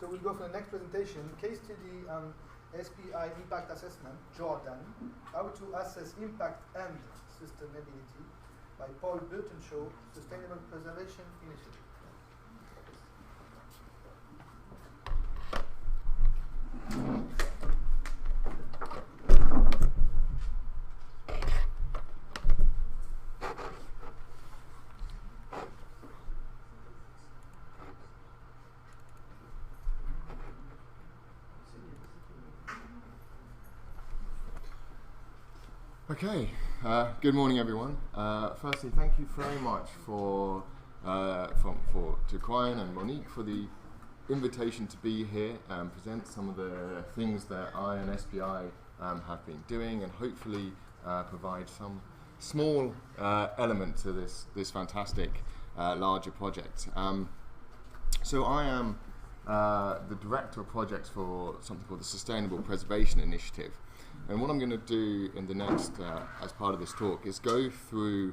So we'll go for the next presentation, case study on SPI impact assessment, Jordan, how to assess impact and sustainability by Paul Burtenshaw, Sustainable Preservation Initiative. Okay, good morning everyone. Firstly, thank you very much to Quine and Monique for the invitation to be here and present some of the things that I and SPI have been doing, and hopefully provide some small element to this fantastic larger project. So I am the Director of Projects for something called the Sustainable Preservation Initiative. And what I'm going to do in the next, as part of this talk, is go through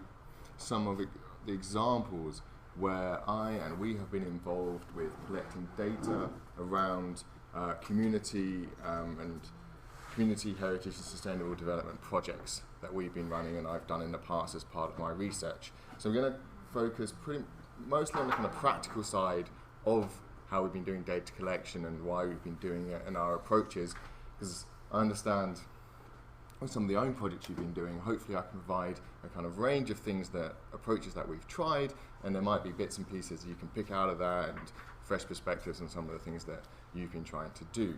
some of the examples where I and we have been involved with collecting data around community and community heritage and sustainable development projects that we've been running and I've done in the past as part of my research. So I'm going to focus mostly on the kind of practical side of how we've been doing data collection and why we've been doing it and our approaches, because I understand some of the own projects you've been doing. Hopefully I can provide a kind of range of approaches that we've tried, and there might be bits and pieces you can pick out of that and fresh perspectives on some of the things that you've been trying to do.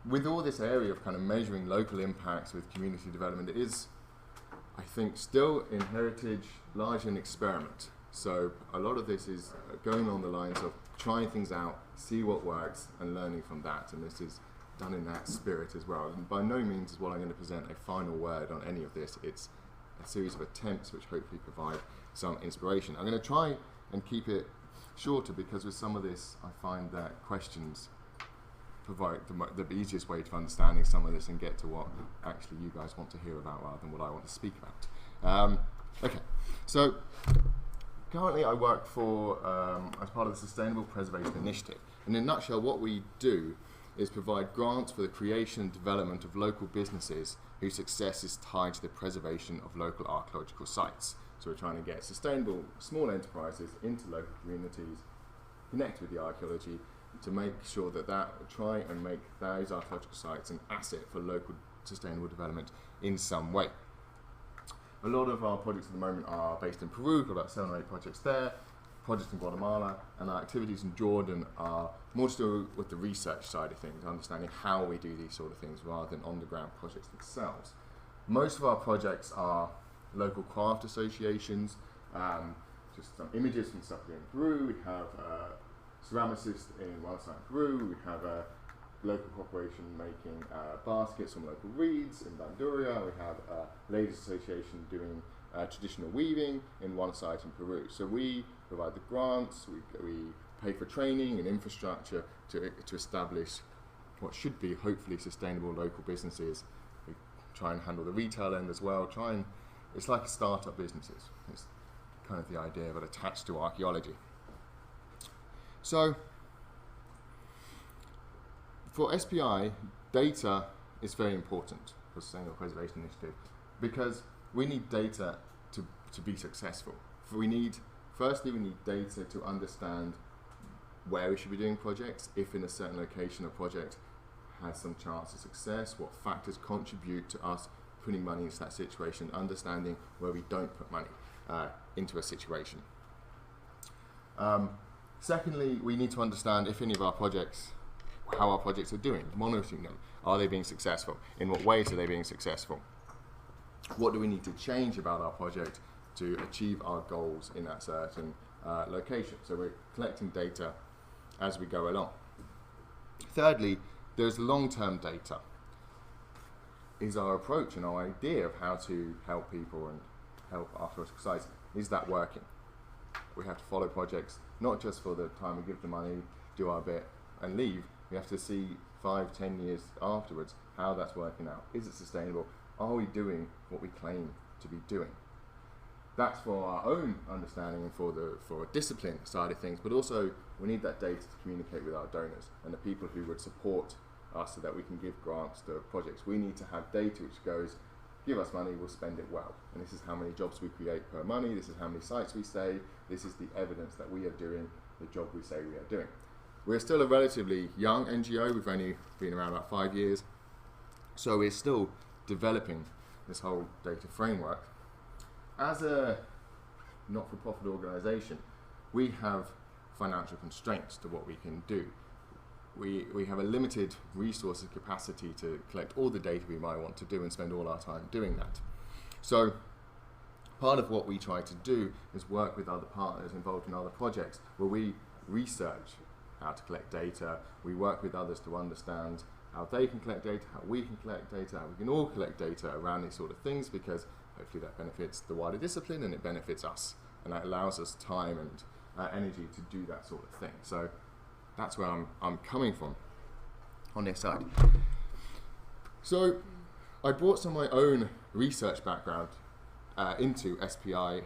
With all this area of kind of measuring local impacts with community development, it is, I think, still in heritage largely an experiment. So a lot of this is going on the lines of trying things out, see what works, and learning from that, and this is done in that spirit as well. And by no means is what I'm going to present a final word on any of this. It's a series of attempts which hopefully provide some inspiration. I'm going to try and keep it shorter because with some of this I find that questions provide the easiest way to understanding some of this and get to what actually you guys want to hear about rather than what I want to speak about. Okay, so currently I work for, as part of the Sustainable Preservation Initiative. And in a nutshell, what we do is provide grants for the creation and development of local businesses whose success is tied to the preservation of local archaeological sites. So we're trying to get sustainable small enterprises into local communities, connect with the archaeology to make sure that try and make those archaeological sites an asset for local sustainable development in some way. A lot of our projects at the moment are based in Peru. We've got about 7 or 8 projects there, projects in Guatemala, and our activities in Jordan are more to do with the research side of things, understanding how we do these sort of things rather than on-the-ground projects themselves. Most of our projects are local craft associations, just some images from stuff here in Peru. We have ceramicists in one side in Peru. We have a local corporation making baskets from local reeds in Banduria. We have a ladies association doing traditional weaving in one site in Peru. So we provide the grants, we pay for training and infrastructure to establish what should be hopefully sustainable local businesses. We try and handle the retail end as well. It's like startup businesses. It's kind of the idea of it attached to archaeology. So for SPI, data is very important for Sustainable Preservation Initiative because we need data to be successful. Firstly, we need data to understand where we should be doing projects, if in a certain location a project has some chance of success, what factors contribute to us putting money into that situation, understanding where we don't put money into a situation. Secondly, we need to understand if any of our projects, how our projects are doing, monitoring them. Are they being successful? In what ways are they being successful? What do we need to change about our project to achieve our goals in that certain location? So we're collecting data as we go along. Thirdly, there's long-term data. Is our approach and our idea of how to help people and help archaeological sites, is that working? We have to follow projects, not just for the time we give the money, do our bit and leave. We have to see 5-10 years afterwards how that's working out. Is it sustainable? Are we doing what we claim to be doing? That's for our own understanding and for a discipline side of things, but also we need that data to communicate with our donors and the people who would support us so that we can give grants to projects. We need to have data which goes, give us money, we'll spend it well. And this is how many jobs we create per money, this is how many sites we save, this is the evidence that we are doing the job we say we are doing. We're still a relatively young NGO, we've only been around about 5 years, so we're still developing this whole data framework. As a not-for-profit organisation, we have financial constraints to what we can do. We have a limited resource and capacity to collect all the data we might want to do and spend all our time doing that. So part of what we try to do is work with other partners involved in other projects where we research how to collect data, we work with others to understand how they can collect data, how we can collect data, how we can all collect data around these sort of things, because hopefully that benefits the wider discipline and it benefits us, and that allows us time and energy to do that sort of thing. So that's where I'm coming from on this side. So I brought some of my own research background into SPI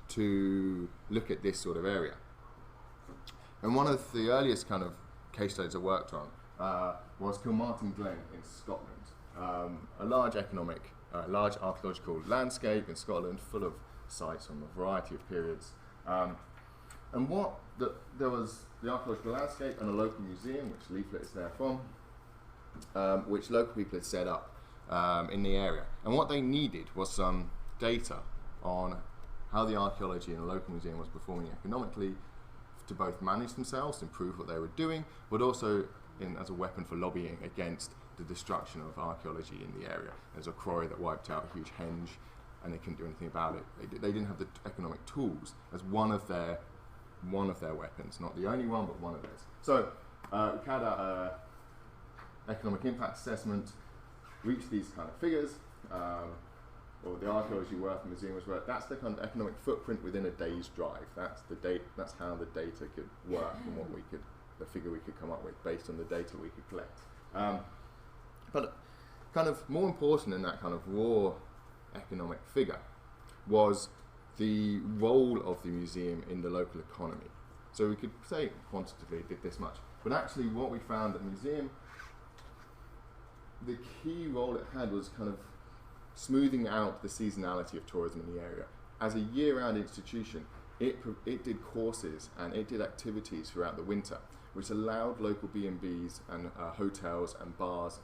to look at this sort of area. And one of the earliest kind of case studies I worked on was Kilmartin Glen in Scotland. A large large archaeological landscape in Scotland, full of sites from a variety of periods. And there was the archaeological landscape and a local museum, which leaflet is there from, which local people had set up in the area. And what they needed was some data on how the archaeology in a local museum was performing economically, to both manage themselves, improve what they were doing, but also as a weapon for lobbying against the destruction of archaeology in the area. There's a quarry that wiped out a huge henge, and they couldn't do anything about it. They didn't have the economic tools as one of their weapons, not the only one, but one of theirs. So we carried out an economic impact assessment, reached these kind of figures, or the archaeology worth, the museum was worth. That's the kind of economic footprint within a day's drive. That's how the data could work and the figure we could come up with based on the data we could collect. But kind of more important than that kind of raw economic figure was the role of the museum in the local economy. So we could say quantitatively it did this much, but actually what we found at the museum, the key role it had was kind of smoothing out the seasonality of tourism in the area. As a year-round institution, it did courses and it did activities throughout the winter, which allowed local B&Bs and hotels and bars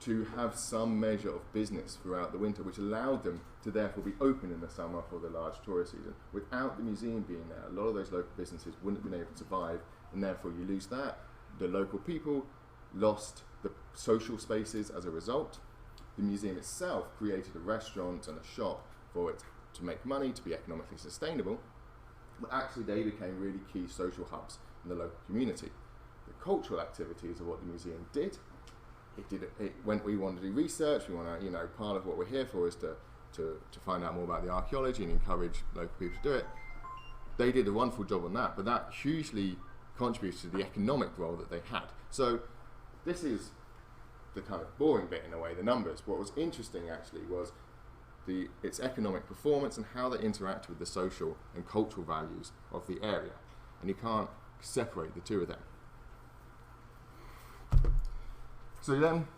to have some measure of business throughout the winter, which allowed them to therefore be open in the summer for the large tourist season. Without the museum being there, a lot of those local businesses wouldn't have been able to survive, and therefore you lose that. The local people lost the social spaces as a result. The museum itself created a restaurant and a shop for it to make money, to be economically sustainable, but actually they became really key social hubs in the local community. The cultural activities of what the museum did, we wanted to do research, we want to, part of what we're here for is to find out more about the archaeology and encourage local people to do it. They did a wonderful job on that, but that hugely contributes to the economic role that they had. So this is the kind of boring bit in a way, the numbers. What was interesting actually was its economic performance and how they interact with the social and cultural values of the area. And you can't separate the two of them. So then,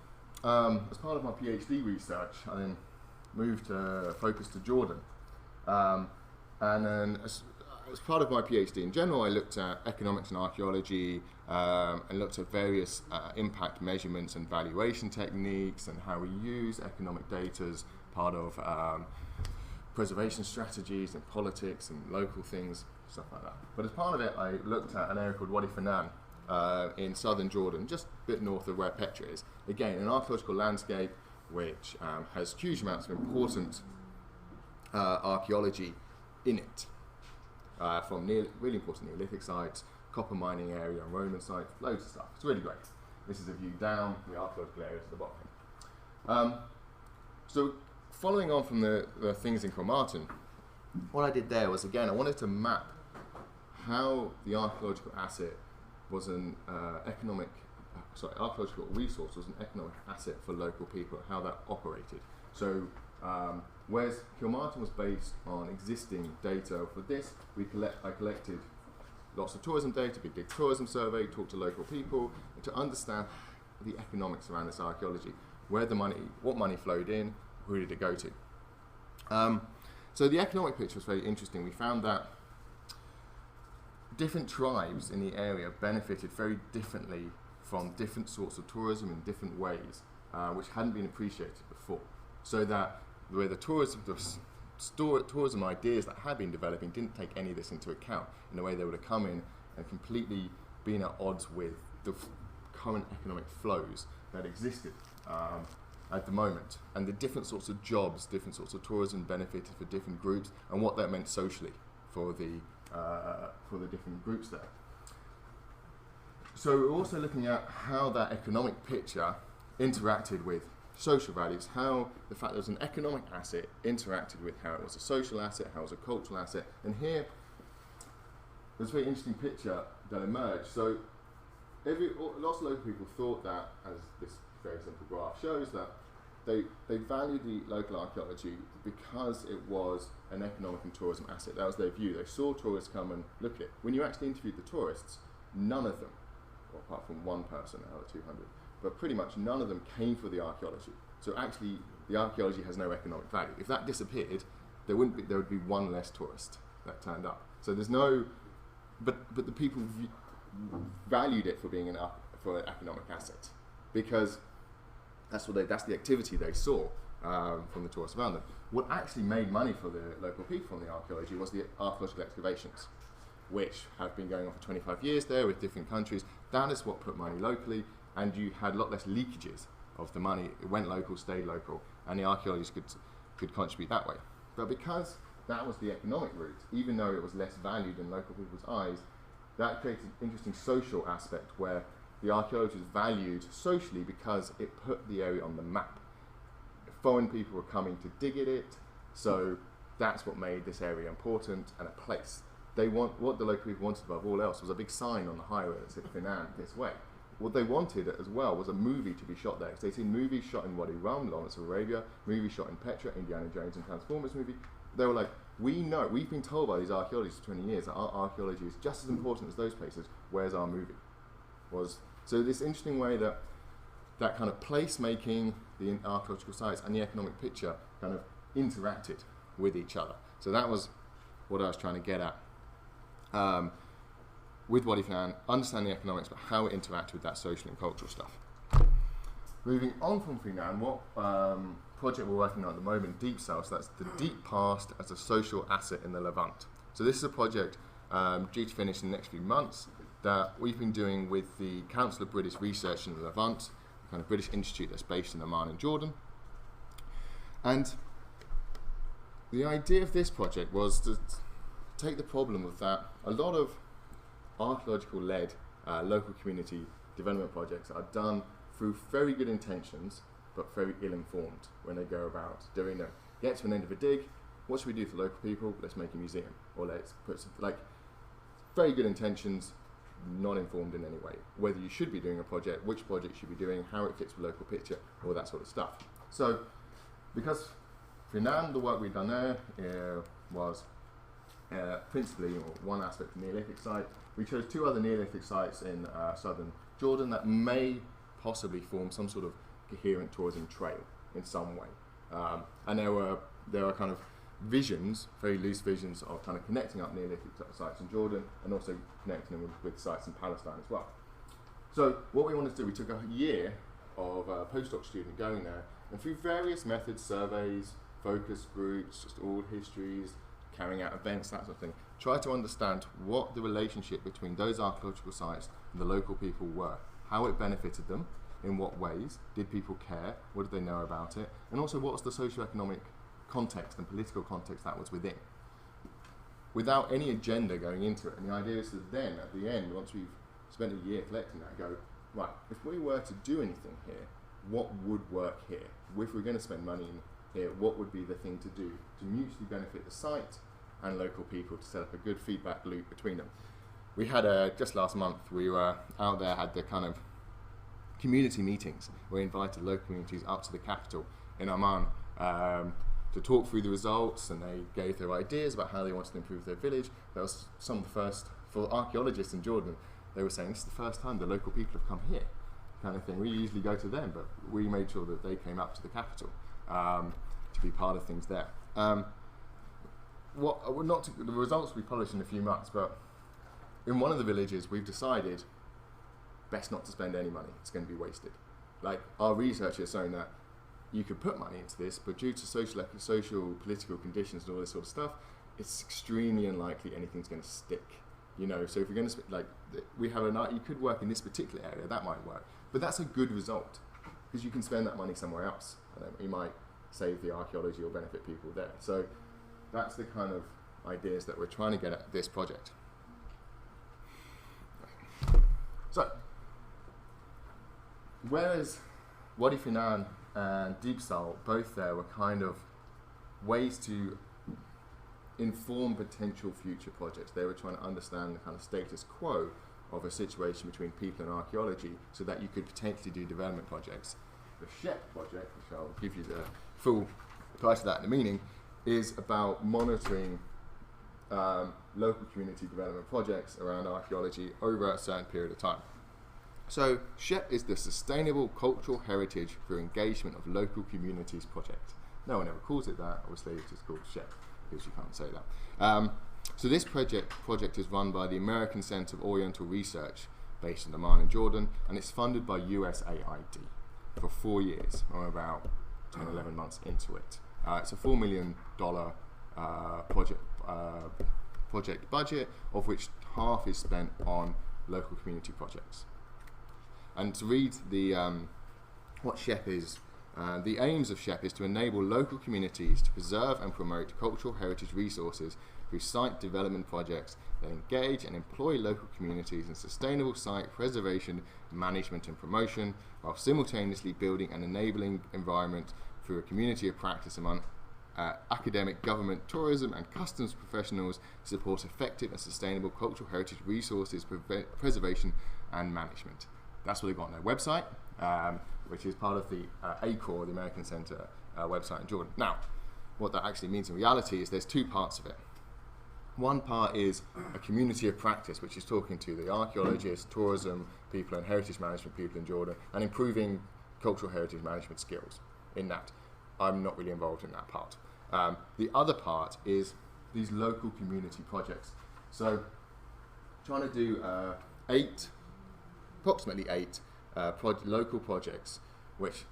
as part of my PhD research, I then moved focus to Jordan. And then as part of my PhD in general, I looked at economics and archaeology, and looked at various impact measurements and valuation techniques and how we use economic data as part of preservation strategies and politics and local things, stuff like that. But as part of it, I looked at an area called Wadi Fanan in southern Jordan, just a bit north of where Petra is. Again, an archaeological landscape which has huge amounts of important archaeology in it. From really important Neolithic sites, copper mining area, and Roman sites, loads of stuff. It's really great. This is a view down the archaeological area to the bottom. So following on from the things in Kilmartin, what I did there was, again, I wanted to map how the archaeological asset was an archaeological resource was an economic asset for local people, how that operated. So whereas Kilmartin was based on existing data, for this I collected lots of tourism data, big tourism survey, talk to local people, to understand the economics around this archaeology, where the money, what money flowed in, who did it go to. So the economic picture was very interesting. We found that different tribes in the area benefited very differently from different sorts of tourism in different ways, which hadn't been appreciated before. So that where the tourism ideas that had been developing didn't take any of this into account in a way they would have come in and completely been at odds with the current economic flows that existed at the moment, and the different sorts of jobs, different sorts of tourism benefited for different groups, and what that meant socially for the different groups there. So we're also looking at how that economic picture interacted with social values, how the fact there was an economic asset interacted with how it was a social asset, how it was a cultural asset. And here, there's a very interesting picture that emerged. So lots of local people thought that, as this very simple graph shows, that they valued the local archaeology because it was an economic and tourism asset. That was their view. They saw tourists come and look at it. When you actually interviewed the tourists, none of them, well, apart from one person out of 200, but pretty much none of them came for the archaeology. So actually, the archaeology has no economic value. If that disappeared, there would be one less tourist that turned up. So there's no, but the people valued it for being an economic asset, because that's the activity they saw from the tourists around them. What actually made money for the local people from the archaeology was the archaeological excavations, which have been going on for 25 years there with different countries. That is what put money locally, and you had a lot less leakages of the money. It went local, stayed local, and the archaeologists could contribute that way. But because that was the economic route, even though it was less valued in local people's eyes, that created an interesting social aspect where the archaeologists valued socially because it put the area on the map. Foreign people were coming to dig at it, so that's what made this area important and a place. What the local people wanted above all else was a big sign on the highway that said Finan this way. What they wanted as well was a movie to be shot there, because they'd seen movies shot in Wadi Rum, Lawrence of Arabia, movies shot in Petra, Indiana Jones and Transformers movie. They were like, we've been told by these archaeologists for 20 years that our archaeology is just as important as those places, where's our movie? So this interesting way that kind of place-making, the archaeological sites and the economic picture kind of interacted with each other. So that was what I was trying to get at. With Wadi Finan, understand the economics, but how it interacted with that social and cultural stuff. Moving on from Finan, what project we're working on at the moment, Deep South, so that's the deep past as a social asset in the Levant. So this is a project due to finish in the next few months that we've been doing with the Council of British Research in the Levant, a kind of British institute that's based in Amman in Jordan. And the idea of this project was to take the problem of that a lot of archaeological-led local community development projects are done through very good intentions, but very ill-informed when they go about doing them. Get to an end of a dig, what should we do for local people? Let's make a museum, or let's put some, very good intentions, not informed in any way. Whether you should be doing a project, which project you should be doing, how it fits with local picture, all that sort of stuff. So, because Finan, the work we've done there was principally one aspect of Neolithic site. We chose two other Neolithic sites in southern Jordan that may possibly form some sort of coherent tourism trail in some way. And there were kind of visions, very loose visions of kind of connecting up Neolithic sites in Jordan and also connecting them with sites in Palestine as well. So what we wanted to do, we took a year of a postdoc student going there, and through various methods, surveys, focus groups, just oral histories, carrying out events, that sort of thing, try to understand what the relationship between those archaeological sites and the local people were, how it benefited them, in what ways, did people care, what did they know about it, and also what was the socio-economic context and political context that was within, without any agenda going into it. And the idea is that then, at the end, once we've spent a year collecting that, go, right, if we were to do anything here, what would work here? If we're going to spend money in here, what would be the thing to do to mutually benefit the site and local people, to set up a good feedback loop between them? We had just last month, we were out there, had the kind of community meetings. We invited local communities up to the capital in Amman to talk through the results, and they gave their ideas about how they wanted to improve their village. That was some of the for archaeologists in Jordan, they were saying this is the first time the local people have come here, kind of thing. We usually go to them, but we made sure that they came up to the capital to be part of things there. The results will be published in a few months, but in one of the villages we've decided best not to spend any money. It's going to be wasted. Like, our research has shown that you could put money into this, but due to social, political conditions and all this sort of stuff, it's extremely unlikely anything's going to stick. You know, so if you're going to we have you could work in this particular area, that might work, but that's a good result because you can spend that money somewhere else, and then you might save the archaeology or benefit people there. So that's the kind of ideas that we're trying to get at this project. So, whereas Wadi Finan and Deep Salt, both there were kind of ways to inform potential future projects. They were trying to understand the kind of status quo of a situation between people and archaeology so that you could potentially do development projects. The SHEP project, which I'll give you the full price of that in a meaning, is about monitoring local community development projects around archaeology over a certain period of time. So SHEP is the Sustainable Cultural Heritage for Engagement of Local Communities project. No one ever calls it that, obviously it's just called SHEP because you can't say that. So this project is run by the American Center of Oriental Research based in Amman in Jordan, and it's funded by USAID for 4 years. I'm about 10, 11 months into it. It's a $4 million project budget, of which half is spent on local community projects. And to read the what SHEP is, the aims of SHEP is to enable local communities to preserve and promote cultural heritage resources through site development projects that engage and employ local communities in sustainable site preservation, management and promotion, while simultaneously building an enabling environment through a community of practice among academic, government, tourism and customs professionals to support effective and sustainable cultural heritage resources preservation and management. That's what they've got on their website, which is part of the ACOR, the American Center website in Jordan. Now, what that actually means in reality is there's two parts of it. One part is a community of practice, which is talking to the archaeologists, tourism people and heritage management people in Jordan and improving cultural heritage management skills in that. I'm not really involved in that part. The other part is these local community projects. So trying to do approximately eight local projects which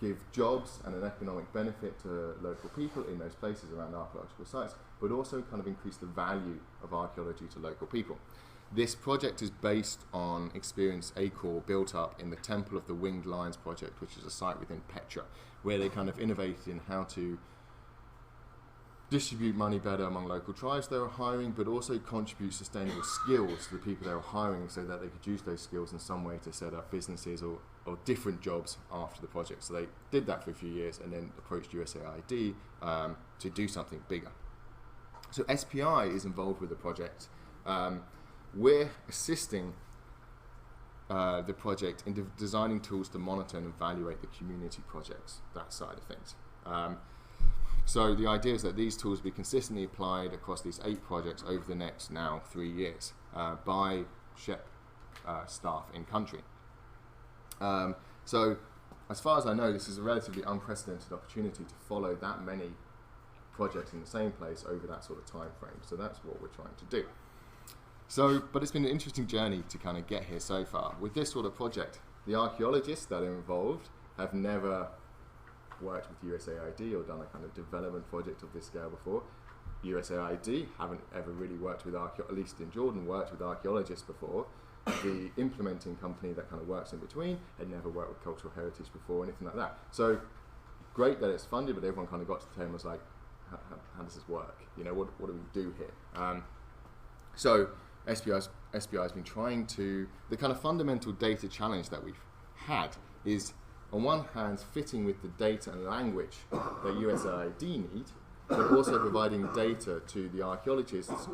give jobs and an economic benefit to local people in those places around archaeological sites, but also kind of increase the value of archaeology to local people. This project is based on experience ACOR built up in the Temple of the Winged Lions project, which is a site within Petra, where they kind of innovated in how to distribute money better among local tribes they were hiring, but also contribute sustainable skills to the people they were hiring so that they could use those skills in some way to set up businesses or different jobs after the project. So they did that for a few years and then approached USAID to do something bigger. So SPI is involved with the project. We're assisting the project in designing tools to monitor and evaluate the community projects, that side of things. So the idea is that these tools will be consistently applied across these 8 projects over the next now 3 years by SHEP staff in country. So as far as I know, this is a relatively unprecedented opportunity to follow that many projects in the same place over that sort of time frame. So that's what we're trying to do. So, but it's been an interesting journey to kind of get here so far. With this sort of project, the archaeologists that are involved have never worked with USAID or done a kind of development project of this scale before. USAID haven't ever really worked with at least in Jordan, worked with archaeologists before. The implementing company that kind of works in between had never worked with cultural heritage before, anything like that. So great that it's funded, but everyone kind of got to the table and was like, how does this work? You know, what do we do here? So SPI's been trying to, the kind of fundamental data challenge that we've had is, on one hand, fitting with the data and language that USAID need, but also providing data to the archaeologists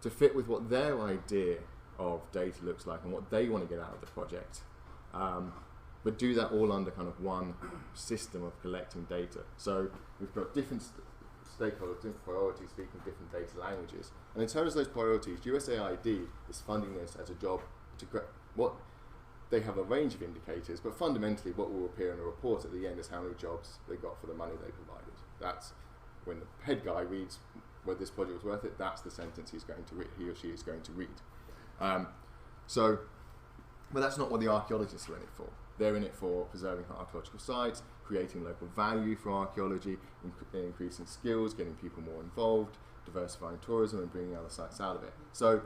to fit with what their idea of data looks like and what they want to get out of the project. But do that all under kind of one system of collecting data. So we've got different stakeholders, different priorities, speaking different data languages. And in terms of those priorities, USAID is funding this as a job to what they have a range of indicators, but fundamentally what will appear in a report at the end is how many jobs they got for the money they provided. That's when the head guy reads whether this project was worth it, that's the sentence he or she is going to read. But that's not what the archaeologists are in it for. They're in it for preserving archaeological sites, creating local value for archaeology, increasing skills, getting people more involved, diversifying tourism and bringing other sites out of it. So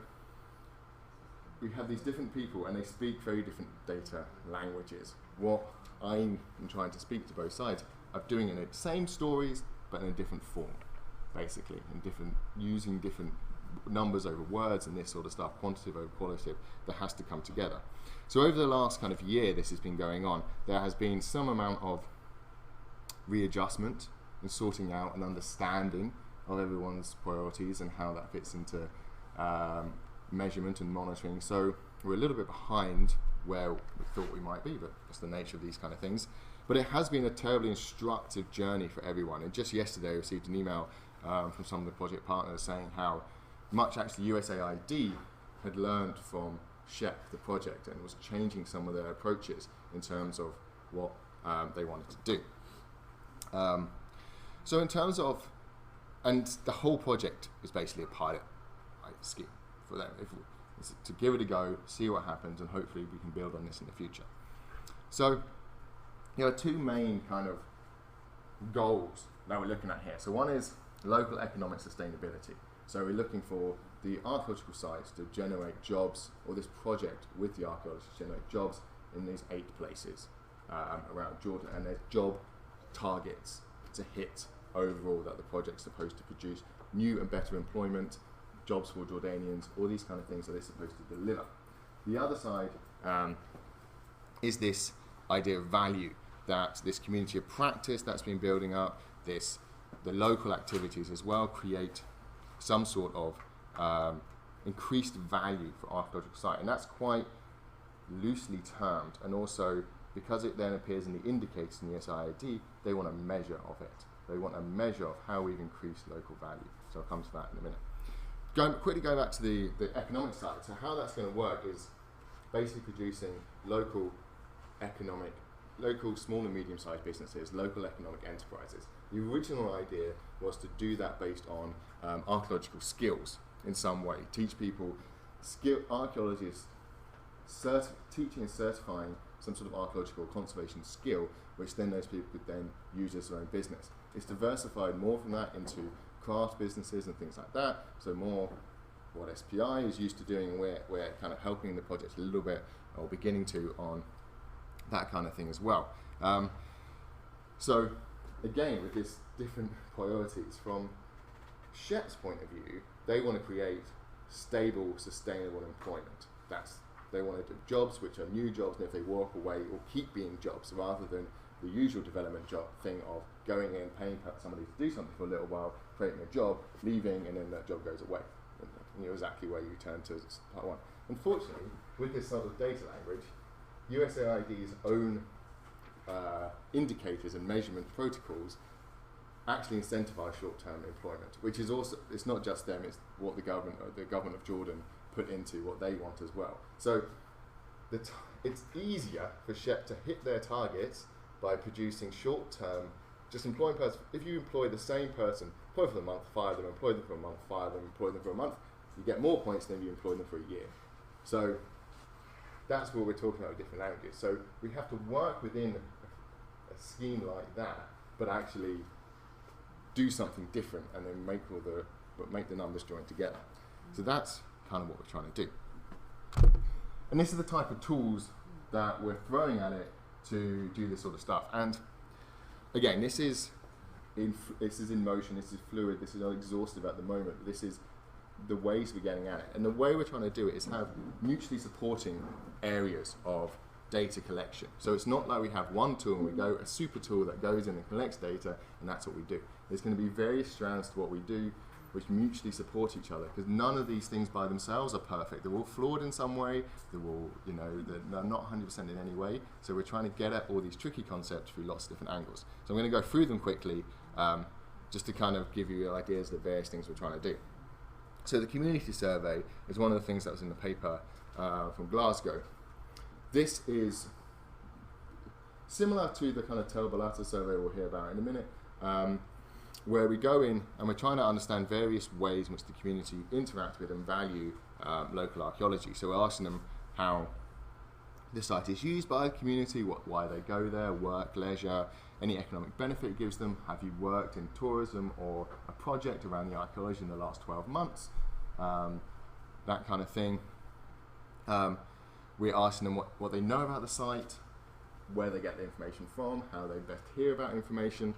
we have these different people and they speak very different data languages. What I'm trying to speak to both sides of doing in it, same stories but in a different form, basically, using different numbers over words and this sort of stuff, quantitative over qualitative, that has to come together. So over the last kind of year this has been going on, there has been some amount of readjustment and sorting out and understanding of everyone's priorities and how that fits into measurement and monitoring. So we're a little bit behind where we thought we might be, but that's the nature of these kind of things. But it has been a terribly instructive journey for everyone. And just yesterday I received an email from some of the project partners saying how much actually USAID had learned from SHEP, the project, and was changing some of their approaches in terms of what they wanted to do. So in terms of, and the whole project is basically a pilot scheme for them, to give it a go, see what happens, and hopefully we can build on this in the future. So there are two main kind of goals that we're looking at here. So one is local economic sustainability. So we're looking for the archaeological sites to generate jobs, or this project with the archaeologists to generate jobs in these 8 places around Jordan, and there's job targets to hit overall that the project's supposed to produce, new and better employment, jobs for Jordanians, all these kind of things that they're supposed to deliver. The other side is this idea of value, that this community of practice that's been building up, the local activities as well, create some sort of increased value for archaeological site, and that's quite loosely termed, and also because it then appears in the indicators in the SIID, they want a measure of it. They want a measure of how we've increased local value. So I'll come to that in a minute. Quickly going back to the economic side, so how that's going to work is basically producing local small and medium-sized businesses, local economic enterprises. The original idea was to do that based on archaeological skills in some way, teach people archaeologists teaching and certifying some sort of archaeological conservation skill, which then those people could then use as their own business. It's diversified more from that into craft businesses and things like that, so more what SPI is used to doing, and we're kind of helping the project a little bit, or beginning to, on that kind of thing as well. So again, with these different priorities, from SHEP's point of view, they want to create stable, sustainable employment. They want to do jobs which are new jobs, and if they walk away, will keep being jobs, rather than the usual development job thing of going in, paying somebody to do something for a little while, creating a job, leaving, and then that job goes away. And you know exactly where you turn to as part one. Unfortunately, with this sort of data language, USAID's own indicators and measurement protocols actually incentivize short-term employment, which is also, it's not just them, it's what the government of Jordan put into what they want as well. So it's easier for SHEP to hit their targets by producing short-term, just employing person. If you employ the same person, employ for a month, fire them, employ them for a month, fire them, employ them for a month, you get more points than if you employ them for a year. So that's what we're talking about with different languages. So we have to work within a scheme like that, but actually do something different, and then make the numbers join together. So that's kind of what we're trying to do. And this is the type of tools that we're throwing at it to do this sort of stuff. And again, this is in motion, this is fluid, this is not exhaustive at the moment, but this is the ways we're getting at it. And the way we're trying to do it is have mutually supporting areas of data collection. So it's not like we have one tool and we go, a super tool that goes in and collects data, and that's what we do. There's going to be various strands to what we do, which mutually support each other, because none of these things by themselves are perfect. They're all flawed in some way. They're all, they're not 100% in any way. So we're trying to get at all these tricky concepts through lots of different angles. So I'm going to go through them quickly, just to kind of give you ideas of the various things we're trying to do. So the community survey is one of the things that was in the paper from Glasgow. This is similar to the kind of Telbalata survey we'll hear about in a minute, where we go in and we're trying to understand various ways in which the community interact with and value local archaeology. So we're asking them how the site is used by the community, why they go there, work, leisure, any economic benefit it gives them, have you worked in tourism or a project around the archaeology in the last 12 months, that kind of thing. We're asking them what they know about the site, where they get the information from, how they best hear about information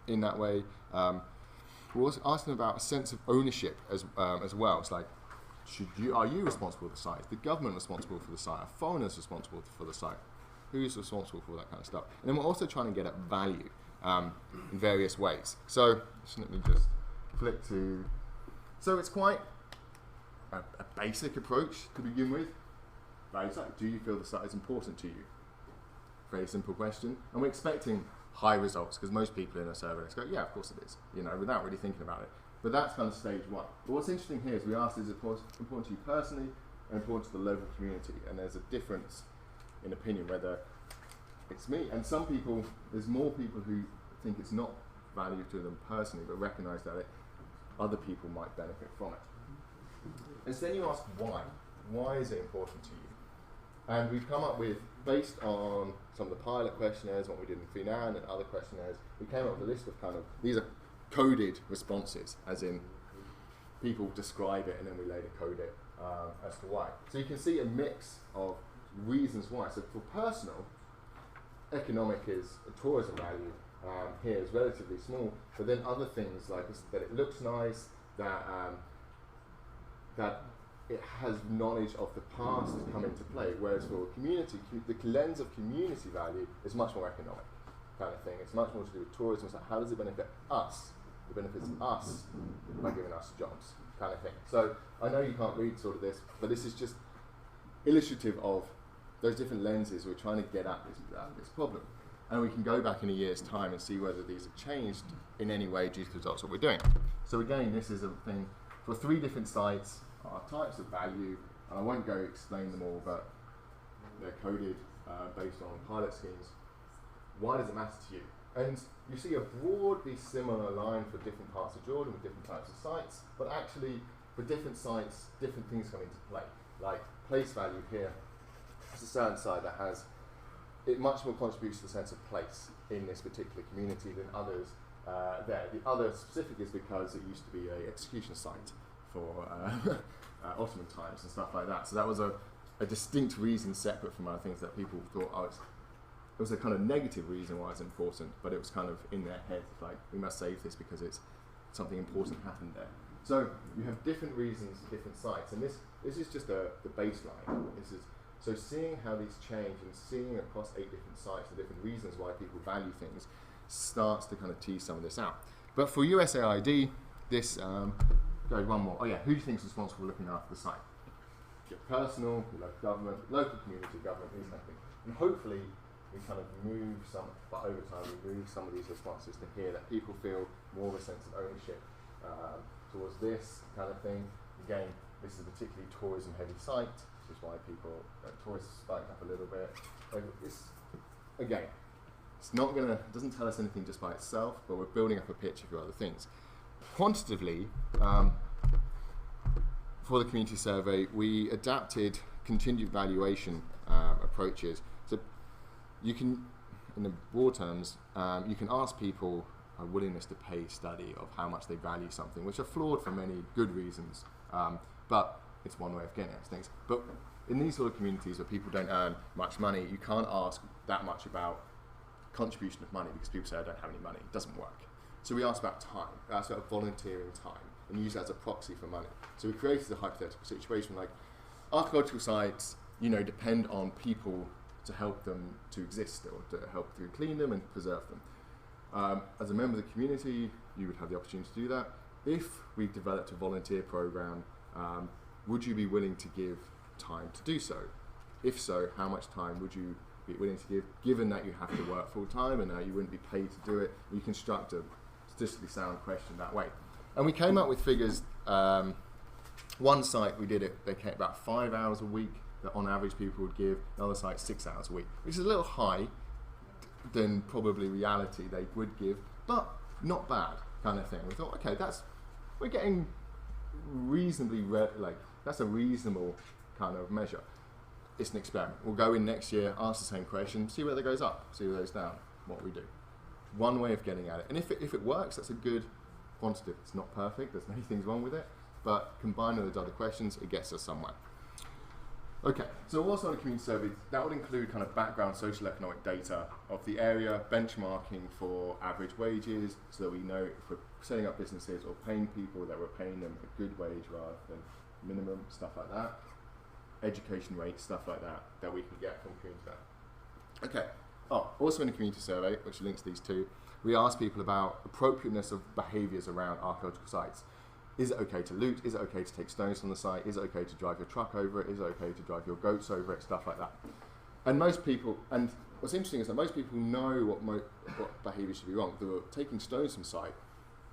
in that way. We're also asking about a sense of ownership as well. It's like, are you responsible for the site? Is the government responsible for the site? Are foreigners responsible for the site? Who's responsible for that kind of stuff? And then we're also trying to get at value in various ways. So let me just flip to... So it's quite a basic approach to begin with. Right? Like, do you feel the site is important to you? Very simple question. And we're expecting high results, because most people in a survey go, yeah, of course it is, without really thinking about it. But that's kind of stage one. But what's interesting here is we asked, is it important to you personally and important to the local community? And there's a difference in opinion whether it's me. And some people, there's more people who think it's not valuable to them personally, but recognise that other people might benefit from it. And so then you ask why. Why is it important to you? And we've come up with, based on some of the pilot questionnaires, what we did in Finan and other questionnaires, we came up with a list of these are coded responses, as in people describe it and then we later code it as to why. So you can see a mix of reasons why. So for personal, economic is a tourism value here is relatively small, but then other things like that it looks nice, that it has knowledge of the past come into play, whereas for community, the lens of community value is much more economic kind of thing. It's much more to do with tourism. So how does it benefit us? It benefits us by giving us jobs kind of thing. So I know you can't read sort of this, but this is just illustrative of those different lenses we're trying to get at this problem. And we can go back in a year's time and see whether these have changed in any way due to the results that we're doing. So again, this is a thing for 3 different sites, types of value, and I won't go explain them all, but they're coded based on pilot schemes. Why does it matter to you? And you see a broadly similar line for different parts of Jordan with different types of sites, but actually for different sites, different things come into play. Like place value here, it's a certain site that has, it much more contributes to the sense of place in this particular community than others there. The other specific is because it used to be an execution site for Ottoman times and stuff like that. So that was a distinct reason separate from other things that people thought, it was a kind of negative reason why it's important, but it was kind of in their head, like, we must save this because it's something important happened there. So you have different reasons, different sites, and this is just the baseline. So seeing how these change and seeing across 8 different sites the different reasons why people value things starts to kind of tease some of this out. But for USAID, this, go one more. Oh yeah, who do you think is responsible for looking after the site? Your personal, your local government, local community government, these kind of things. And hopefully we kind of move but over time we move some of these responses to here, that people feel more of a sense of ownership towards this kind of thing. Again, this is a particularly tourism heavy site, which is why people, tourists spike up a little bit. It doesn't tell us anything just by itself, but we're building up a picture for other things. Quantitatively, for the community survey, we adapted contingent valuation approaches. So you can, in the broad terms, you can ask people a willingness to pay study of how much they value something, which are flawed for many good reasons, but it's one way of getting at things. But in these sort of communities where people don't earn much money, you can't ask that much about contribution of money because people say, I don't have any money. It doesn't work. So we asked about time, we asked about volunteering time, and use that as a proxy for money. So we created a hypothetical situation like archaeological sites, depend on people to help them to exist or to help to clean them and preserve them. As a member of the community, you would have the opportunity to do that. If we developed a volunteer program, would you be willing to give time to do so? If so, how much time would you be willing to give, given that you have to work full time and you wouldn't be paid to do it? You construct a statistically sound question that way. And we came up with figures. One site we did it, they came about 5 hours a week that on average people would give, another site 6 hours a week, which is a little high than probably reality they would give, but not bad kind of thing. We thought, okay, we're getting reasonably, that's a reasonable kind of measure. It's an experiment. We'll go in next year, ask the same question, see whether it goes up, see whether it goes down, what we do. One way of getting at it. And if it works, that's a good quantitative. It's not perfect, there's many things wrong with it, but combined with those other questions, it gets us somewhere. Okay, so also on a community survey, that would include kind of background social economic data of the area, benchmarking for average wages, so that we know if we're setting up businesses or paying people that we're paying them a good wage rather than minimum, stuff like that. Education rates, stuff like that, that we can get from community survey. Okay, also in a community survey, which links these two, we ask people about appropriateness of behaviours around archaeological sites. Is it okay to loot? Is it okay to take stones from the site? Is it okay to drive your truck over it? Is it okay to drive your goats over it? Stuff like that. And most people, and what's interesting is that most people know what behaviour should be wrong. They were taking stones from site.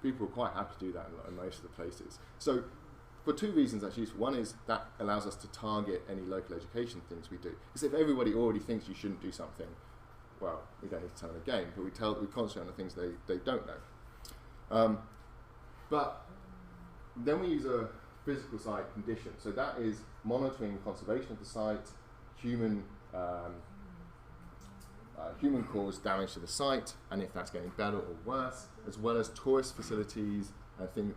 People were quite happy to do that in most of the places. So for two reasons that's useful. One is that allows us to target any local education things we do. Because if everybody already thinks you shouldn't do something, well, we don't need to tell them again, but we concentrate on the things they don't know. But then we use a physical site condition. So that is monitoring conservation of the site, human caused damage to the site, and if that's getting better or worse, as well as tourist facilities,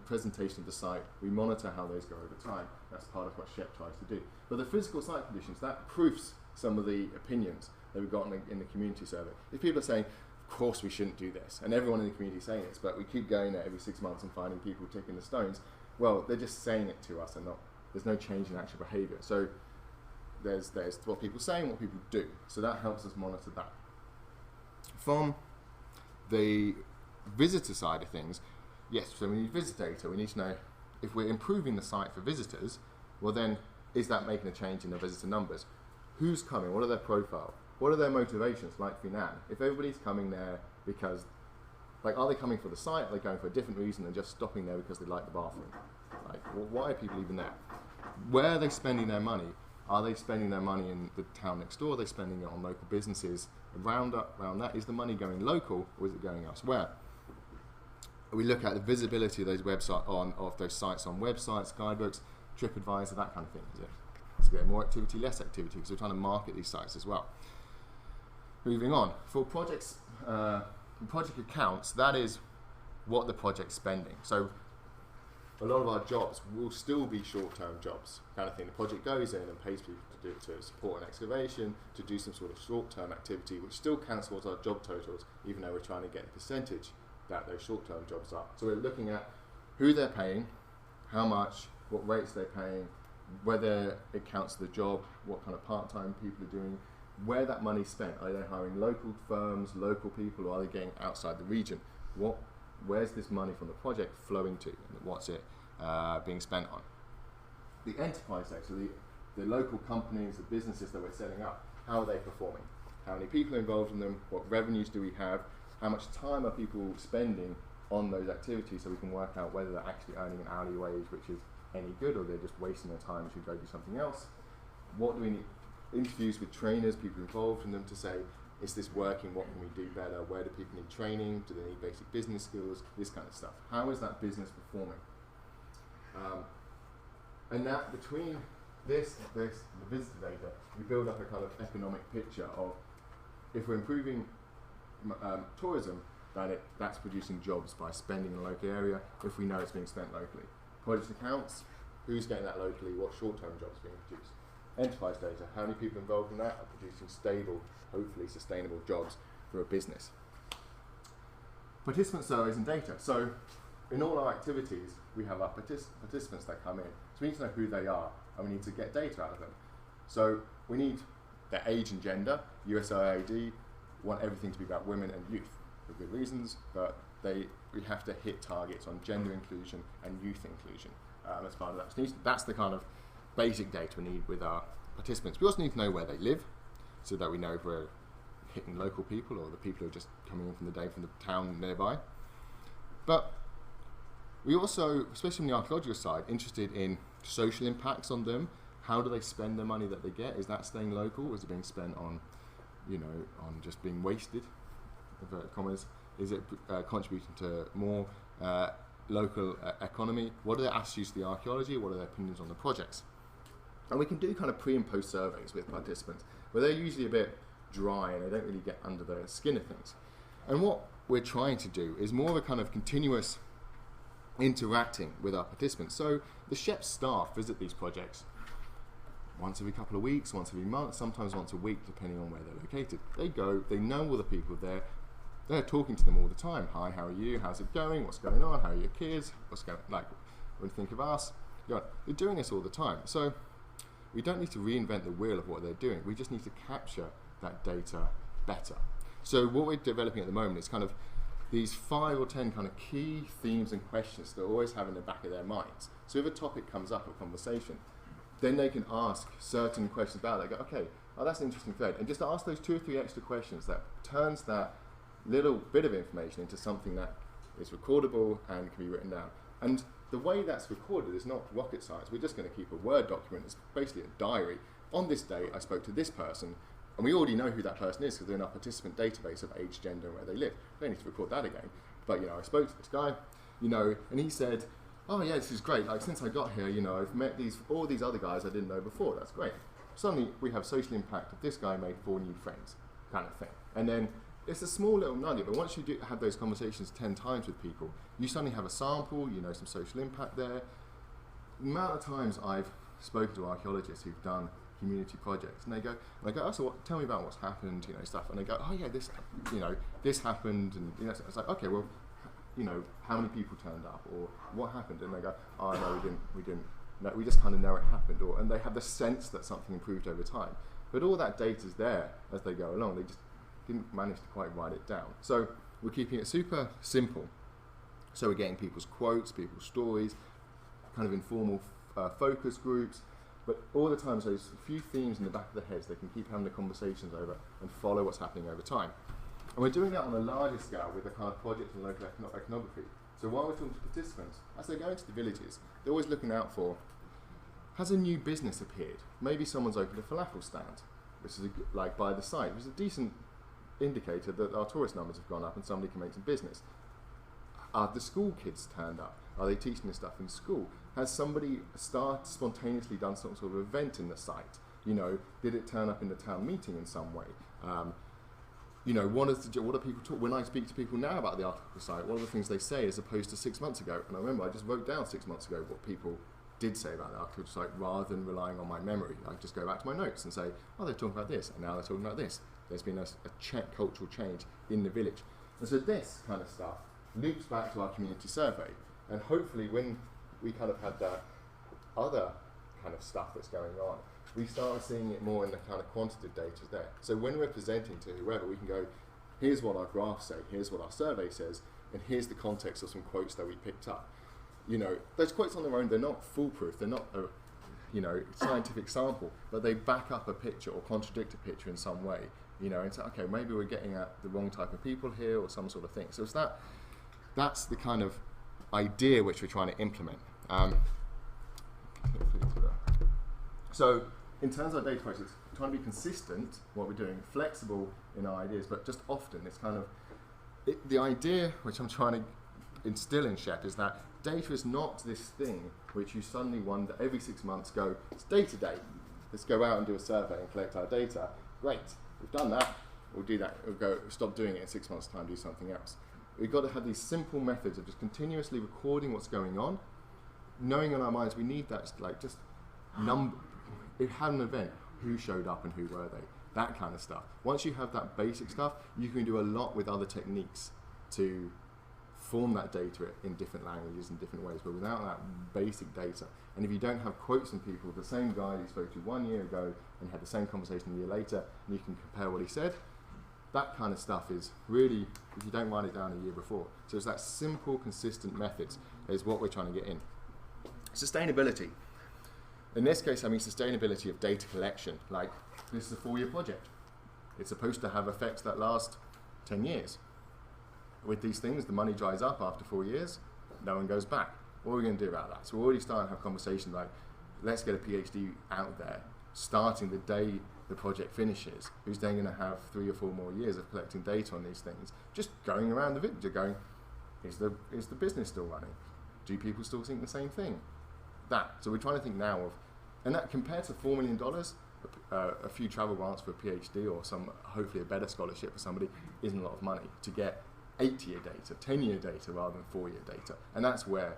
presentation of the site. We monitor how those go over time. That's part of what SHEP tries to do. But the physical site conditions, that proofs some of the opinions that we've got in the community survey. If people are saying, of course we shouldn't do this, and everyone in the community is saying this, but we keep going there every 6 months and finding people taking the stones, well, they're just saying it to us and there's no change in actual behaviour. So there's what people say and what people do. So that helps us monitor that. From the visitor side of things, yes, so we need visitor data. We need to know if we're improving the site for visitors, well then, is that making a change in the visitor numbers? Who's coming? What are their profile? What are their motivations, like Finan? If everybody's coming there because, are they coming for the site? Are they going for a different reason than just stopping there because they like the bathroom? Well, why are people even there? Where are they spending their money? Are they spending their money in the town next door? Are they spending it on local businesses around that? Is the money going local or is it going elsewhere? We look at the visibility of those of those sites on websites, guidebooks, TripAdvisor, that kind of thing. Is there more activity, less activity? Because we're trying to market these sites as well. Moving on, for projects, project accounts, that is what the project's spending. So a lot of our jobs will still be short-term jobs, kind of thing. The project goes in and pays people to support an excavation, to do some sort of short-term activity, which still counts towards our job totals, even though we're trying to get a percentage that those short-term jobs are. So we're looking at who they're paying, how much, what rates they're paying, whether it counts the job, what kind of part-time people are doing, where that money's spent. Are they hiring local firms, local people, or are they getting outside the region? Where's this money from the project flowing to, and what's it being spent on? The enterprise sector, so the local companies, the businesses that we're setting up, how are they performing? How many people are involved in them? What revenues do we have? How much time are people spending on those activities so we can work out whether they're actually earning an hourly wage which is any good, or they're just wasting their time and should go do something else? What do we need? Interviews with trainers, people involved in them, to say, is this working? What can we do better? Where do people need training? Do they need basic business skills? This kind of stuff. How is that business performing? And that between this, and the visitor data, we build up a kind of economic picture of, if we're improving tourism, that's producing jobs by spending in a local area, if we know it's being spent locally. Project accounts, who's getting that locally? What short-term jobs are being produced? Enterprise data, how many people involved in that are producing stable, hopefully sustainable jobs for a business. Participant surveys and data. So in all our activities, we have our participants that come in. So we need to know who they are, and we need to get data out of them. So we need their age and gender. USAID want everything to be about women and youth for good reasons, but we have to hit targets on gender inclusion and youth inclusion as part of that. So that's the kind of basic data we need with our participants. We also need to know where they live, so that we know if we're hitting local people or the people who are just coming in from the day from the town nearby. But we also, especially on the archaeological side, interested in social impacts on them. How do they spend the money that they get? Is that staying local? Is it being spent on, on just being wasted, inverted commas? Is it contributing to more local economy? What are their attitudes to the archaeology? What are their opinions on the projects? And we can do kind of pre and post surveys with participants, where they're usually a bit dry and they don't really get under the skin of things. And what we're trying to do is more of a kind of continuous interacting with our participants. So the SHEP staff visit these projects once every couple of weeks, once every month, sometimes once a week, depending on where they're located. They go, they know all the people there, they're talking to them all the time. Hi, how are you? How's it going? What's going on? How are your kids? What's going on? Like, when you think of us, they're doing this all the time. So we don't need to reinvent the wheel of what they're doing. We just need to capture that data better. So what we're developing at the moment is kind of these 5 or 10 kind of key themes and questions that they always have in the back of their minds. So if a topic comes up, a conversation, then they can ask certain questions about it. They go, okay, oh, that's an interesting thread. And just ask those 2 or 3 extra questions that turns that little bit of information into something that is recordable and can be written down. And the way that's recorded is not rocket science. We're just going to keep a Word document. It's basically a diary. On this day, I spoke to this person, and we already know who that person is because they're in our participant database of age, gender, and where they live. We don't need to record that again. But, I spoke to this guy, and he said, oh yeah, this is great. Like, since I got here, I've met all these other guys I didn't know before. That's great. Suddenly, we have social impact of this guy made 4 new friends, kind of thing. And then it's a small little nugget, but once you have those conversations 10 times with people, you suddenly have a sample, some social impact there. The amount of times I've spoken to archaeologists who've done community projects, and they go, oh, so tell me about what's happened, stuff, and they go, oh yeah, this happened, and it's like, okay, well, how many people turned up, or what happened, and they go, oh no, we didn't, no, we just kind of know it happened, and they have the sense that something improved over time, but all that data's there as they go along. They just didn't manage to quite write it down. So we're keeping it super simple. So we're getting people's quotes, people's stories, kind of informal focus groups, but all the time, so there's a few themes in the back of their heads they can keep having the conversations over and follow what's happening over time. And we're doing that on a larger scale with a kind of project and local ethnography. So while we're talking to participants, as they go into the villages, they're always looking out for, has a new business appeared? Maybe someone's opened a falafel stand, which is like by the site, which is a decent indicator that our tourist numbers have gone up and somebody can make some business. Are the school kids turned up? Are they teaching this stuff in school? Has somebody spontaneously done some sort of event in the site? Did it turn up in the town meeting in some way? What do people talk? When I speak to people now about the archaeological site, one of the things they say as opposed to 6 months ago, and I remember I just wrote down 6 months ago what people did say about the archaeological site rather than relying on my memory. I just go back to my notes and say, oh, they're talking about this, and now they're talking about this. There's been a cultural change in the village. And so this kind of stuff loops back to our community survey, and hopefully when we kind of had that other kind of stuff that's going on, we start seeing it more in the kind of quantitative data there. So when we're presenting to whoever, we can go, here's what our graphs say, here's what our survey says, and here's the context of some quotes that we picked up. Those quotes on their own, they're not foolproof, they're not a scientific sample, but they back up a picture or contradict a picture in some way, and say, okay, maybe we're getting at the wrong type of people here or some sort of thing. So it's that's the kind of idea which we're trying to implement. So in terms of our data process, we're trying to be consistent, what we're doing, flexible in our ideas, but just often it's kind of, the idea which I'm trying to instill in SHEP is that data is not this thing which you suddenly wonder every 6 months go, it's day to day, let's go out and do a survey and collect our data. Great, we've done that, we'll do that, we'll go stop doing it in 6 months' time, do something else. We've got to have these simple methods of just continuously recording what's going on, knowing in our minds we need that, like just number, if you had an event, who showed up and who were they, that kind of stuff. Once you have that basic stuff, you can do a lot with other techniques to form that data in different languages and different ways, but without that basic data. And if you don't have quotes from people, the same guy you spoke to 1 year ago and had the same conversation a year later, and you can compare what he said, that kind of stuff is really, if you don't write it down a year before. So it's that simple, consistent methods is what we're trying to get in. Sustainability. In this case, I mean sustainability of data collection. Like, this is a 4-year project. It's supposed to have effects that last 10 years. with these things, the money dries up after 4 years, no one goes back. What are we going to do about that? So we're already starting to have conversations like, let's get a PhD out there, starting the day the project finishes, who's then going to have 3 or 4 more years of collecting data on these things, just going around the village, going, is the business still running? Do people still think the same thing? That. So we're trying to think now of, and that compared to $4 million, a few travel grants for a PhD or hopefully a better scholarship for somebody isn't a lot of money to get 8-year data, 10-year data rather than 4-year data. And that's where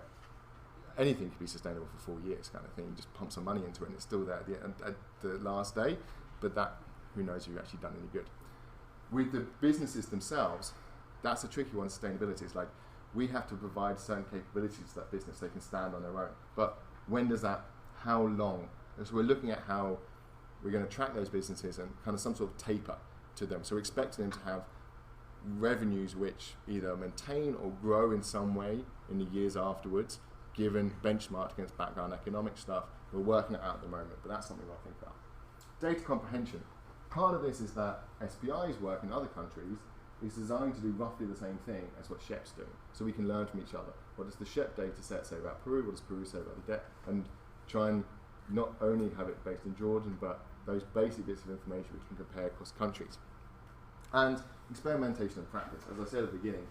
anything can be sustainable for 4 years kind of thing. You just pump some money into it and it's still there at the last day, but that, who knows if you've actually done any good. With the businesses themselves, that's a tricky one, sustainability. It's like, we have to provide certain capabilities to that business so they can stand on their own. But when does that, how long? And so we're looking at how we're going to track those businesses and kind of some sort of taper to them. So we're expecting them to have revenues which either maintain or grow in some way in the years afterwards, given benchmarked against background economic stuff. We're working it out at the moment, but that's something I'll think about. Data comprehension. Part of this is that SPI's work in other countries is designed to do roughly the same thing as what SHEP's doing, so we can learn from each other. What does the SHEP data set say about Peru? What does Peru say about the debt? And try and not only have it based in Jordan, but those basic bits of information which can compare across countries. And experimentation and practice. As I said at the beginning,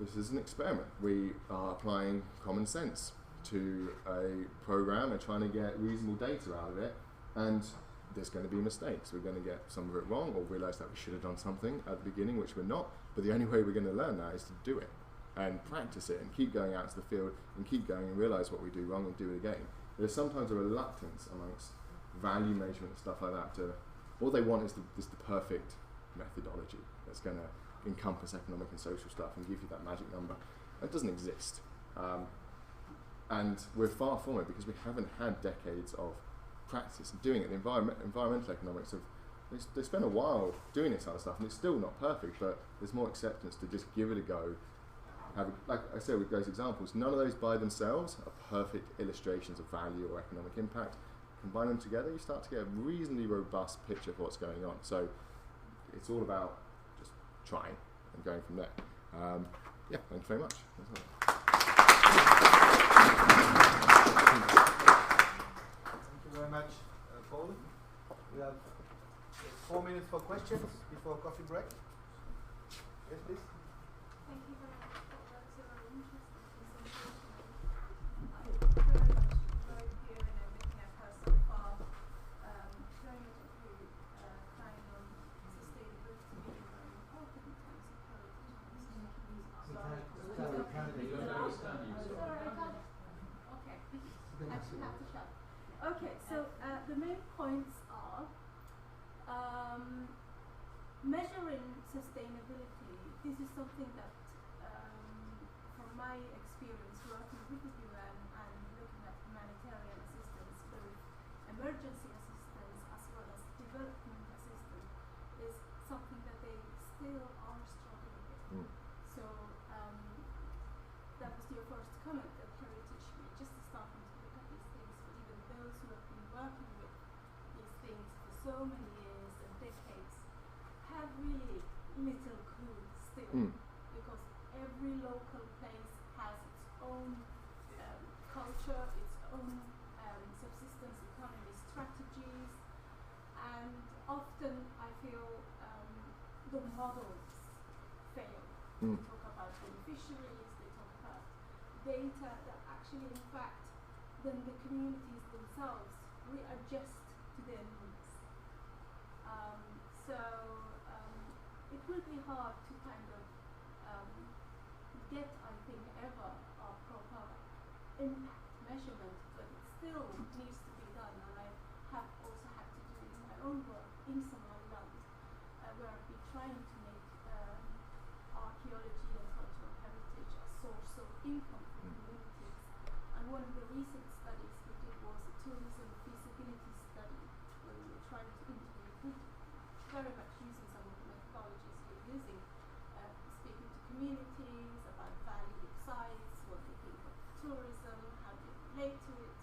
this is an experiment. We are applying common sense to a program and trying to get reasonable data out of it, and there's going to be mistakes. We're going to get some of it wrong or realise that we should have done something at the beginning, which we're not, but the only way we're going to learn that is to do it and practice it and keep going out to the field and keep going and realise what we do wrong and do it again. There's sometimes a reluctance amongst value measurement and stuff like that to, all they want is the perfect methodology that's going to encompass economic and social stuff and give you that magic number. That doesn't exist. And we're far from it because we haven't had decades of practice and doing it. The environmental economics they spend a while doing this kind of stuff and it's still not perfect, but there's more acceptance to just give it a go. Like I said with those examples, none of those by themselves are perfect illustrations of value or economic impact. Combine them together, you start to get a reasonably robust picture of what's going on. So it's all about just trying and going from there. Yeah, thank you very much. Thank you very much, Paul. We have 4 minutes for questions before coffee break. Yes, please. Thank you very much. That's a very interesting presentation. I very much enjoyed hearing and looking at her so far, very much agree, kind of sustainability being very important in terms of heritage. Okay, actually have to shut. Okay, so the main points are measuring sustainability. This is something that, from my experience working with the UN and looking at humanitarian assistance, both emergency assistance as well as development assistance, is something that they still are struggling with. So that was your first comment that Heritage, we're just starting to look at these things, but even those who have been working with these things for so many years and decades have really little clue still, because every local place has its own culture, its own subsistence economy strategies, and often I feel the models fail. They talk about beneficiaries, they talk about data that actually, in fact, then the communities themselves readjust to their needs. So it will be hard to kind of get, I think, ever a proper impact measurement, but it still needs to be done. And I have also had to do in my own work in Somaliland, where I've been trying to make archaeology and cultural heritage a source of income for communities. And one of the recent studies we did was a tourism feasibility study, where we were trying to integrate, very much using some of the methodologies you're using, speaking to communities about value of sites, what they think of tourism, how they relate to it.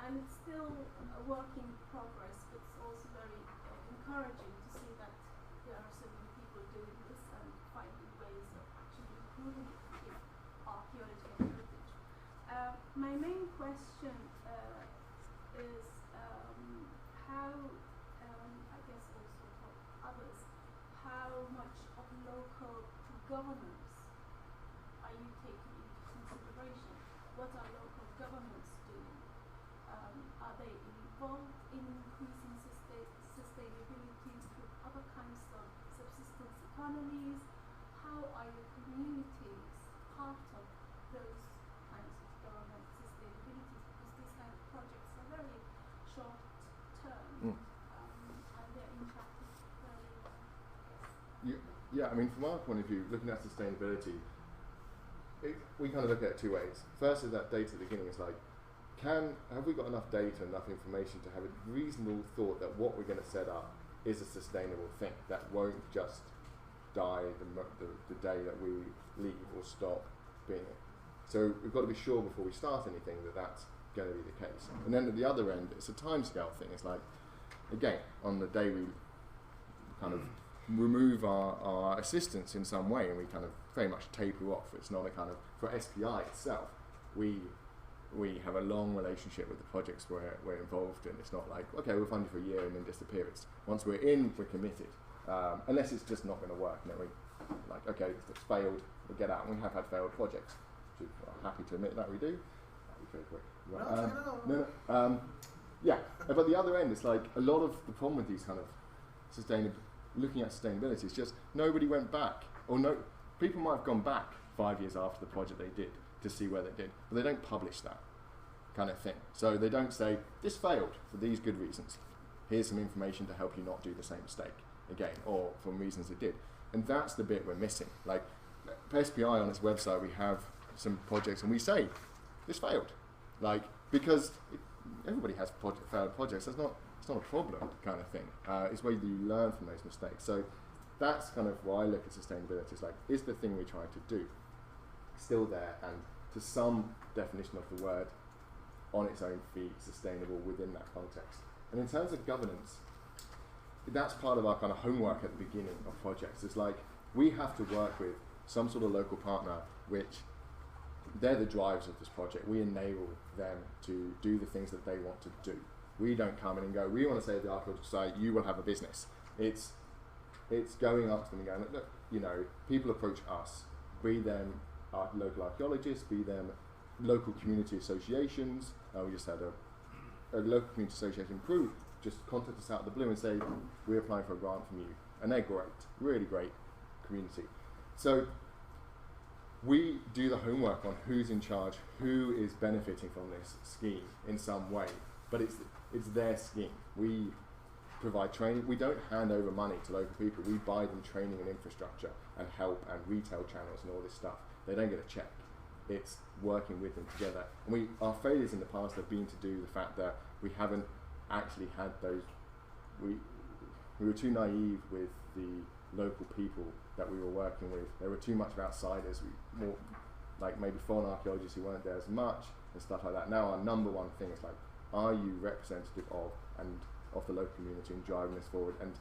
And it's still a work in progress, but it's also very encouraging to see that there are so many people doing this and finding including archaeology and heritage. My main question is how, I guess also for others, how much of local governance are you taking into consideration? What are local governments doing? Are they involved in increasing sustainability through other kinds of subsistence economies? How are your communities part of those kinds of government sustainability? Because these kind of projects are very short term and their impact is very, Yeah, I mean, from our point of view, looking at sustainability, we kind of look at it two ways. First is that data at the beginning is like, have we got enough data, enough information to have a reasonable thought that what we're going to set up is a sustainable thing that won't just die the day that we leave or stop being it. So we've got to be sure before we start anything that that's going to be the case. And then at the other end, it's a timescale thing. It's like, again, on the day we kind of remove our assistance in some way and we kind of very much taper off. It's not a kind of, for SPI itself, we have a long relationship with the projects we're involved in. It's not like, okay, we'll fund you for a year and then disappear. It's once we're in, we're committed. Unless it's just not going to work. And then we like, okay, it's failed, we get out. And we have had failed projects, which I'm happy to admit that we do. Yeah, but the other end, it's like a lot of the problem with these kind of looking at sustainability is just nobody went back, or no, people might have gone back 5 years after the project they did to see where they did, but they don't publish that kind of thing. So they don't say, this failed for these good reasons. Here's some information to help you not do the same mistake again, or for reasons it did. And that's the bit we're missing. Like, for SPI on its website, we have some projects and we say, this failed. Like, because everybody has failed projects, it's not a problem kind of thing. It's where you learn from those mistakes. So that's kind of why I look at sustainability. It's like, is the thing we're trying to do still there and to some definition of the word on its own feet, sustainable within that context? And in terms of governance, that's part of our kind of homework at the beginning of projects. It's like, we have to work with some sort of local partner which they're the drivers of this project. We enable them to do the things that they want to do. We don't come in and go, we want to say to the Archaeological Society, you will have a business. It's going up to them and going, look, you know, people approach us, be them local archaeologists, be them local community associations. We just had a local community association crew just contact us out of the blue and say, we're applying for a grant from you. And they're great, really great community. So we do the homework on who's in charge, who is benefiting from this scheme in some way, but it's their scheme. We provide training. We don't hand over money to local people. We buy them training and infrastructure and help and retail channels and all this stuff. They don't get a check. It's working with them together. And our failures in the past have been to do the fact that we haven't actually had those. We were too naive with the local people that we were working with. There were too much of outsiders. More like maybe foreign archaeologists who weren't there as much and stuff like that. Now our number one thing is like, are you representative of the local community and driving this forward and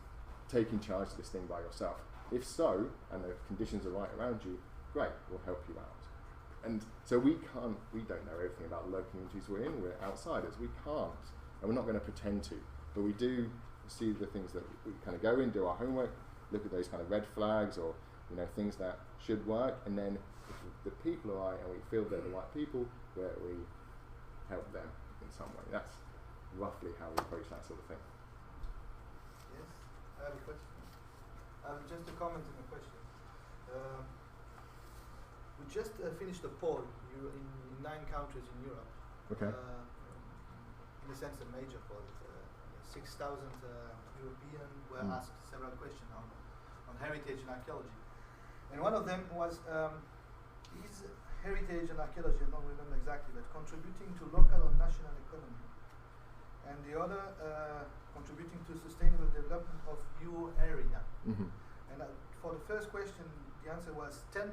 taking charge of this thing by yourself? If so, and the conditions are right around you, great, we'll help you out. And so we don't know everything about the local communities we're in, we're outsiders, we can't, and we're not going to pretend to, but we do see the things that we kind of go in, do our homework, look at those kind of red flags or, you know, things that should work, and then if the people are right and we feel they're the right people, where we help them in some way. That's roughly how we approach that sort of thing. Yes, I have a question. Just a comment on the question. We just finished a poll in 9 countries in Europe. Okay. In a sense, a major poll. 6,000 Europeans were asked several questions on heritage and archaeology. And one of them was, is heritage and archaeology, I don't remember exactly, but contributing to local or national economy? And the other, contributing to sustainable development of your area. Mm-hmm. And for the first question, the answer was 10%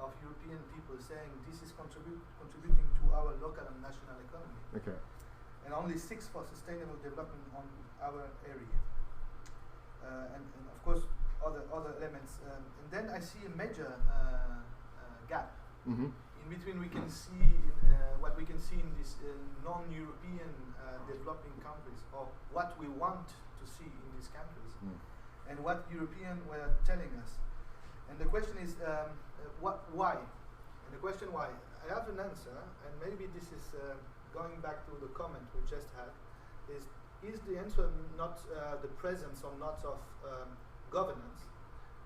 of European people saying this is contributing to our local and national economy. Okay. And only 6 for sustainable development on our area. And of course, other elements elements, and then I see a major gap. Mm-hmm. In between, we can see what we can see in these non-European developing countries, or what we want to see in these countries, and what Europeans were telling us. And the question is, why? And the question why, I have an answer, and maybe this is going back to the comment we just had, is the answer not the presence or not of governance,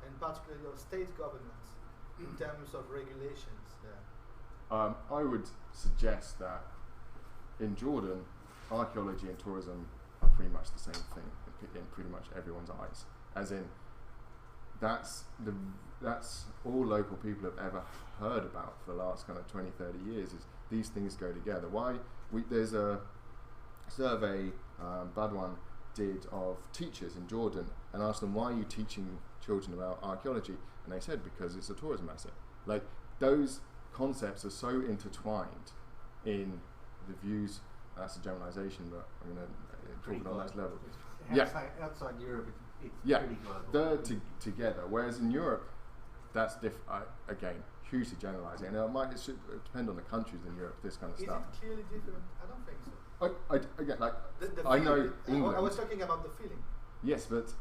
and particularly of state governance, in terms of regulations there? I would suggest that in Jordan, archaeology and tourism are pretty much the same thing in pretty much everyone's eyes. As in, that's all local people have ever heard about for the last kind of 20, 30 years, is these things go together. There's a survey Badwan did of teachers in Jordan and asked them, why are you teaching children about archaeology? And they said, because it's a tourism asset. Like, those concepts are so intertwined in the views. That's a generalization, but I'm going to talk on that level. Outside Europe, it's pretty global. They're together. Whereas in Europe, that's again, hugely generalizing. And it should depend on the countries in Europe, this kind of stuff. Is it clearly different? I don't think so. Again, like, the I know feeling, England. I was talking about the feeling. Yes, but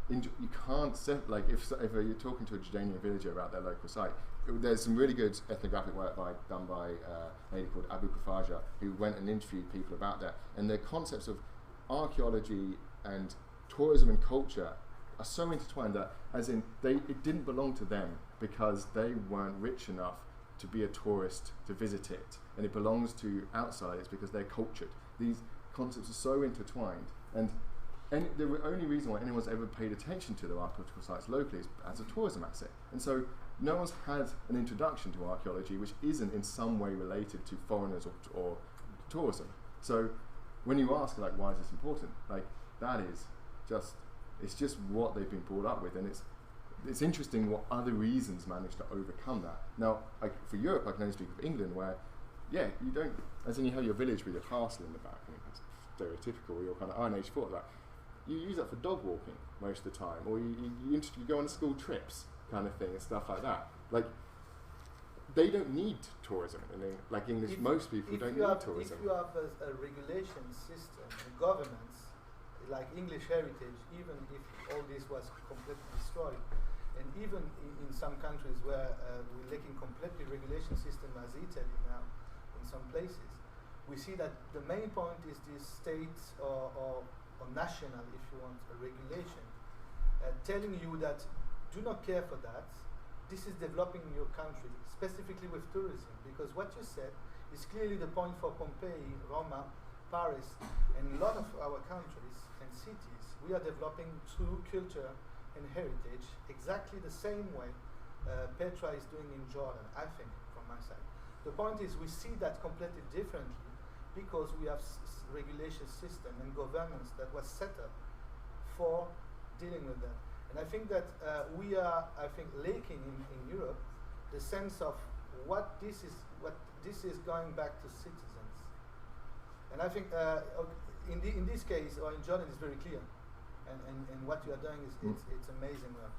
you can't like if you're talking to a Jordanian villager about their local site, there's some really good ethnographic work done by a lady called Abu Kafaja, who went and interviewed people about that, and the concepts of archaeology and tourism and culture are so intertwined that, as in, it didn't belong to them because they weren't rich enough to be a tourist to visit it, and it belongs to outsiders because they're cultured. These concepts are so intertwined, and the only reason why anyone's ever paid attention to the archaeological sites locally is as a tourism asset. And so no one's had an introduction to archaeology which isn't in some way related to foreigners or tourism. So when you ask, like, why is this important? Like, that is just, it's just what they've been brought up with, and it's interesting what other reasons manage to overcome that. Now, like, for Europe, I can only speak of England, where, yeah, you don't, as in you have your village with your castle in the back. I mean, that's stereotypical, your kind of Iron Age fort, that. You use that for dog walking most of the time, or you go on school trips kind of thing and stuff like that. Like, they don't need tourism. Like English, most people don't need tourism. If you have a regulation system, a governance, like English heritage, even if all this was completely destroyed, and even in some countries where we're lacking completely regulation system, as Italy now, in some places, we see that the main point is this state or national, if you want, a regulation, telling you that do not care for that. This is developing your country, specifically with tourism, because what you said is clearly the point for Pompeii, Roma, Paris, and a lot of our countries and cities. We are developing through culture and heritage exactly the same way Petra is doing in Jordan, I think, from my side. The point is we see that completely differently because we have regulation system and governance that was set up for dealing with that. And I think that we are, lacking in Europe the sense of what this is going back to citizens. And I think in this case, or in Jordan, it's very clear. And what you are doing is it's amazing work.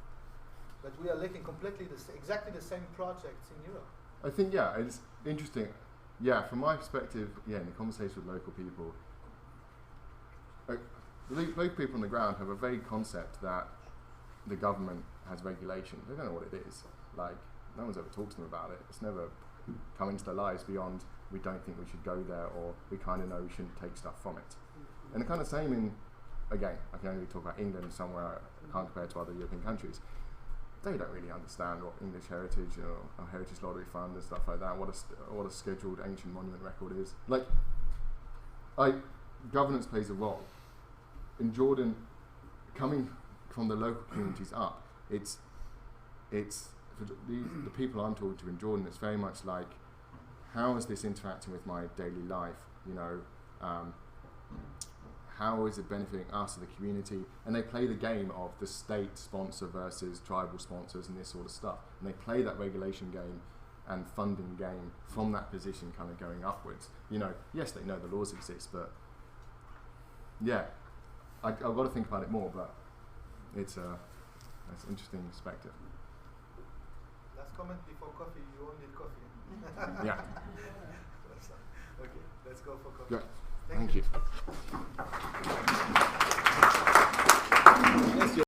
But we are lacking completely exactly the same projects in Europe. I think, yeah, it's interesting. Yeah, from my perspective, yeah, in the conversation with local people, local people on the ground have a vague concept that the government has regulation. They don't know what it is. Like, no one's ever talked to them about it. It's never come into their lives beyond, we don't think we should go there, or we kind of know we shouldn't take stuff from it. And the kind of same in, again, I can only talk about England, somewhere I can't compare to other European countries. They don't really understand what English heritage or Heritage Lottery Fund and stuff like that, what a scheduled ancient monument record is. Like, governance plays a role. In Jordan, coming from the local communities up, it's for the people I'm talking to in Jordan, it's very much like, how is this interacting with my daily life? You know, how is it benefiting us, the community? And they play the game of the state sponsor versus tribal sponsors and this sort of stuff. And they play that regulation game and funding game from that position, kind of going upwards. You know, yes, they know the laws exist, but yeah, I've got to think about it more. But it's that's interesting perspective. Last comment before coffee. You all need coffee. Yeah. Okay, let's go for coffee. Yeah. Thank you.